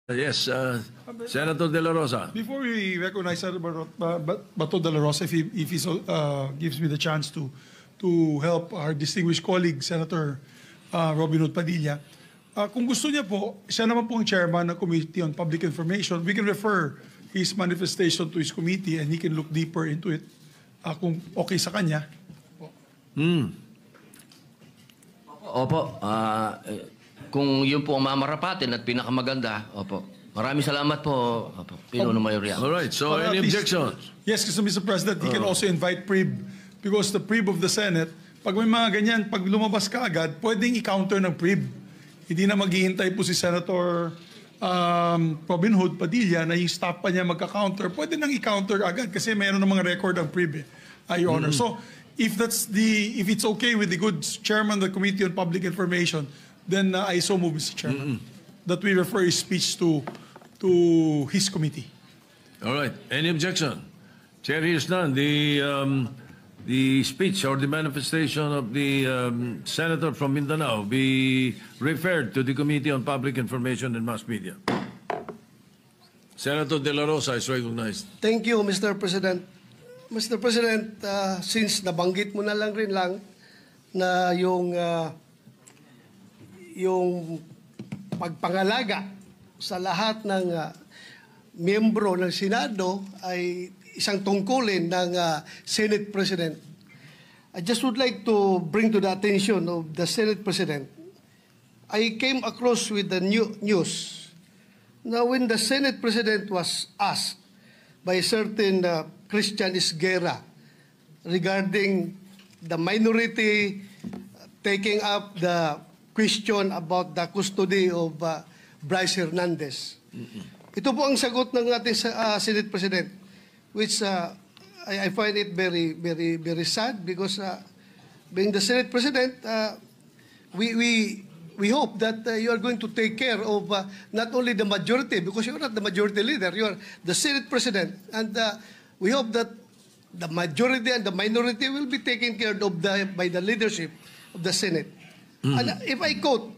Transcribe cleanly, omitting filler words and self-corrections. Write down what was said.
Yes, Senator De La Rosa. Before we recognize Senator Bato de la Rosa, if he gives me the chance to help our distinguished colleague, Senator Robin Hood Padilla, kung gusto niya po, siya naman po ang chairman ng Committee on Public Information. We can refer his manifestation to his committee and he can look deeper into it kung okay sa kanya. Opo, kung yun po ang mamarapatin at pinakamaganda, opo. Maraming salamat po, opo, Pinuno Mayor Yang. All right, so At any least- objections? Yes, kasi Mr. President, he can also invite PRIB because the PRIB of the Senate, pag may mga ganyan, pag lumabas ka agad, pwedeng i-counter ng PRIB. Hindi na maghihintay po si Senator Robin Hood Padilla na yung staff pa niya magka-counter. Pwede nang i-counter agad kasi mayroon ng mga record ang PRIB, Your Honor. So, if it's okay with the good chairman of the Committee on Public Information, then I so move, Mr. Chairman, that we refer his speech to his committee. All right, any objection? Chair hears none. The speech or the manifestation of the senator from Mindanao be referred to the Committee on Public Information and Mass Media. Senator De La Rosa is recognized. Thank you, Mr. President. Mr. President, since nabanggit mo na lang na yung pagpangalaga sa lahat ng miyembro ng Senado ay isang tungkulin ng Senate President. I just would like to bring to the attention of the Senate President. I came across with the news na when the Senate President was asked by a certain Christian Esguerra regarding the minority taking up the question about the custody of Bryce Hernandez. Ito po ang sagot ng ating Senate President, which I find it very, very, very sad because being the Senate President, we hope that you are going to take care of not only the majority, because you're not the majority leader, you are the Senate President, and we hope that the majority and the minority will be taken care of by the leadership of the Senate. And if I quote